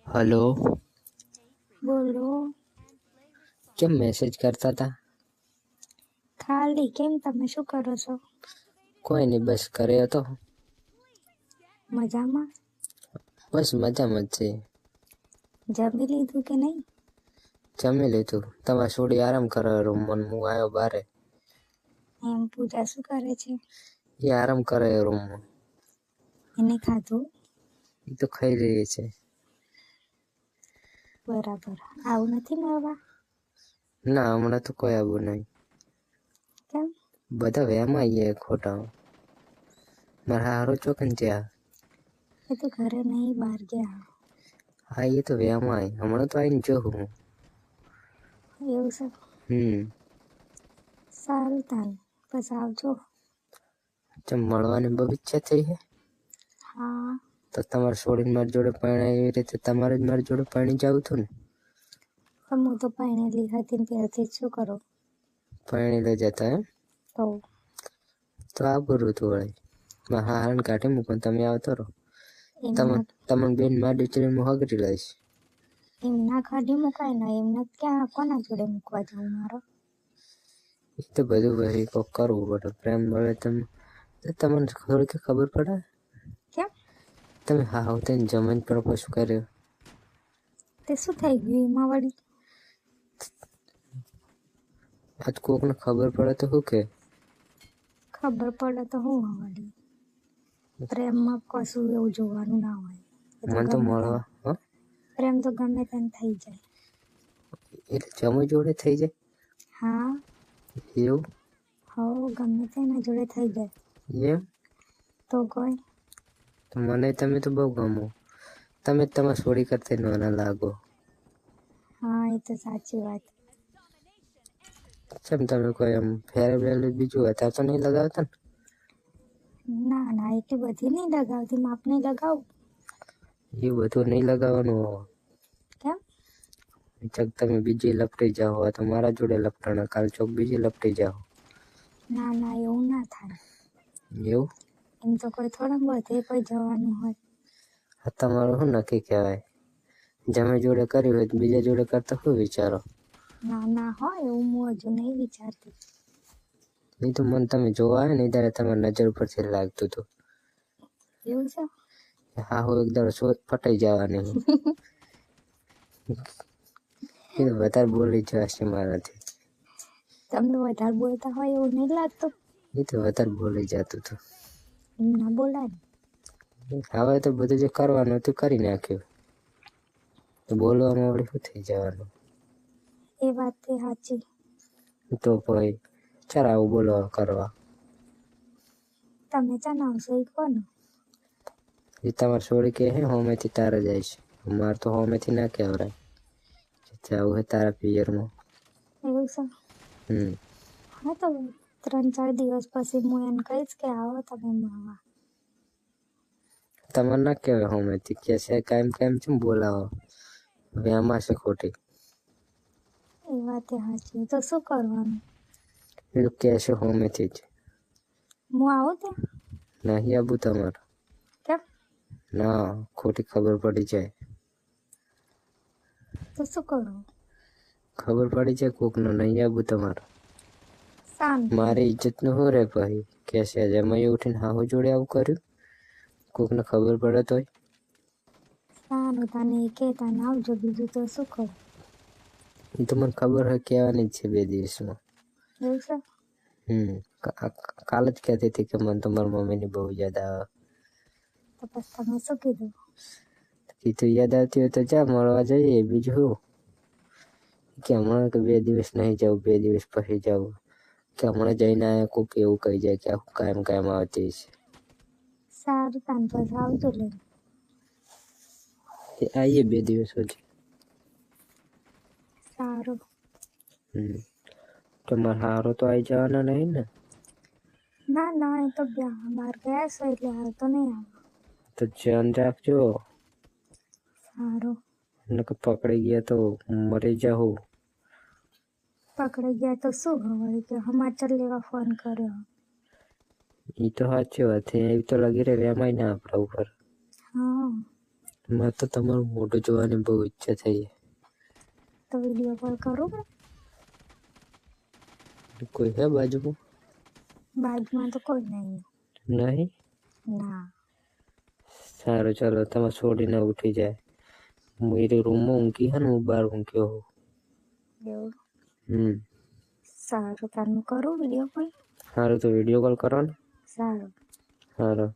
Hello. બોલો. કેમ message કરતા હતા? ખાલી કેમ, તમે શું કરો છો? કોઈ નહીં, બસ ઘરે હતો. મજામાં? બસ મજામાં જ છે. જમી લીધું કે નહીં? જમી લીધું. તમારે છોડી આરામ કરે રૂમમાં, હું આવ્યો બારે. એમ, પૂજા શું કરે છે? એ આરામ કરે રૂમમાં. એને ખાધું? એ તો ખાઈ રહી છે. બરાબર. આવું નથી મળવા? ના, હમણાં તો કોઈ આવું નહીં. કેમ? બધા વહેમાં આવીએ ખોટા. મારા હારો ચોકન ત્યાં. એ તો ઘરે નહીં, બહાર ગયા. હા, એ તો વહેમાં આવી. હમણાં તો આવીને જો હું. એવું છે? સારું તાન, બસ આવજો. જેમ મળવાની બહુ ઈચ્છા થઈ છે. હા. તો તમારે છોડીને મારી જોડે પરણાય એવી રીતે તમારે જ મારી જોડે પરણી જવું હતું ને. પણ હું તો પરણેલી હતી ને ત્યારથી શું કરું? પરણી લઈ જતા એમ? તો આ બરું હતું વળી. મારા હારણ કાઢી મૂકો તમે આવતો રહો. તમને બેન મારી દીકરીને હગરી લઈશ. એમના કાઢી મુકાય ને, એમને ક્યાં કોના જોડે મૂકવા જવું મારો? એ તો બધું ભાઈ કોક કરવું પડે. પ્રેમ મળે તમને થોડી કે ખબર પડે. કેમ? તમે હા તેને જમીન પ્રપોઝ કર્યો. તે શું થઈ ગયું એમાં વળી? આજ કોકને ખબર પડે તો શું કે? ખબર પડે તો હું વળી? પ્રેમમાં કશું એવું જોવાનું ના હોય. મને તો મળવા પ્રેમ તો ગમે તેને થઈ જાય. એટલે જમી જોડે થઈ જાય? હા. એવું? હો, ગમે તેના જોડે થઈ જાય. એમ? તો કોઈ? તો મને તમે તો બહુ ગમો. તમે તમારા છોડી કરતા નાના લાગો. હા, એ તો સાચી વાત. કેમ તમે કોઈ એમ ફેર બીજું હતા તો નહીં લગાવતા ને? ના ના, એટલી બધી નહીં લગાવતી, માપ નહીં લગાવું. એ બધું નહીં લગાવવાનું. કેમ? ચક તમે બીજી લપટી જાઓ તો મારા જોડે લપટાણા, કાલ ચોક બીજી લપટી જાઓ. ના ના, એવું ના થાય. એવું? એમ તો કોઈ થોડા બધે કોઈ જવાનું હોય. હા, તમારું શું નક્કી કહેવાય? જમે જોડે કર્યું હોય તો બીજા જોડે કરતા શું વિચારો? ના ના, હોય એવું હું હજુ નહીં વિચારતી. એ તો મને તમે જોવા આવે ને ત્યારે તમારી નજર ઉપરથી લાગતું હતું. એવું છે? હા, હું એકદમ શોધ ફટાઈ જવાની. એ તો વધારે બોલી જવાશે મારાથી. તમને વધારે બોલતા હોય એવું નહીં લાગતું? એ તો વધારે બોલી જતું હતું. એમ ના બોલાય. હવે તો બધું જે કરવાનું હતું કરી નાખ્યું. તો બોલવામાં વળી શું થઈ જવાનું? એ વાત તે સાચી. તો ભાઈ ચાલ આવું બોલો કરવા. તમે ચાલ આવશો એ કોને? એ તમારે છોડી કે હે હોમેથી તારે જાય છે. મારે તો હોમેથી ના કહેવરાય. આવું હોય તારા પિયરમાં. એવું છે? હા, તો 3-4 દિવસ પછી હું એને કહીશ કે આવો તમે મળવા. તમારે ના કહેવાય હોમેથી કે છે કાયમ છે બોલાવો. હવે આમાં છે ખોટી. એ વાત સાચી. તો શું કરવાનું? એ કે છે હોમેથી જ. હું આવું ત્યાં? નહીં આવું તમારે. કેમ? ના, ખોટી ખબર પડી જાય. તો શું કરું? ખબર પડી જાય કોકનો નહીં આવું તમારે. મારી ઇજ્જતનું શું રે ભાઈ? કે છે જમાઈ ઉઠીને હાહુ જોડે આવું કર્યું? કોકને ખબર પડે તોય? સારું, તને કે તને આવજો, બીજું તો શું કહું? એ તો મને ખબર હોય કહેવાની જ છે 2 દિવસમાં. એવું છે? કાલે જ કહેતી હતી કે મને તો મારી મમ્મીની બહુ યાદ આવે. તો પછી તમે શું કીધું? કીધું યાદ આવતી હોય તો જા મળવા જઈએ, બીજું શું? કે હમણાં તો 2 દિવસ નહીં જાઉં, 2 દિવસ પછી જાઉં. કે હમણાં જઈને આયા કોક એવું કહી જાય કે આખું કાયમ આવતી છે. સારું, તાન પછી આવજો લઈને. આવીએ 2 દિવસ પછી. સારું. તમારે હારો તો આવી જવાના નહીં ને? ના ના, એ તો બહાર ગયા છે એટલે હાલ તો નહીં આવે. તો ધ્યાન રાખજો. સારું. નકર પકડી ગયા તો મરી જાઉં. પકડાઈ ગયા તો શું હવે કે સમાચાર લેવા ફોન કર્યો? એ તો સાચી વાત છે. એવી તો લગી રહે એમાંય ના આપણા ઉપર. હા. મારે તો તમારું મોઢું જોવાની બહુ ઈચ્છા થઈ તો વિડીયો કોલ કરું ને? કોઈ હે બાજુમાં? બાજુમાં તો કોઈ નહીં. નહીં? ના. સારું ચાલો તમે છોડીને ઉઠી જાય. मेरे रूम में ઊંઘી है ને હું બહાર ઊંઘ્યો હોઉં. એવું? સારું, તારું કરું વિડીયો કોલ? સારું તો વિડીયો કોલ કરો ને. સારું. સારું.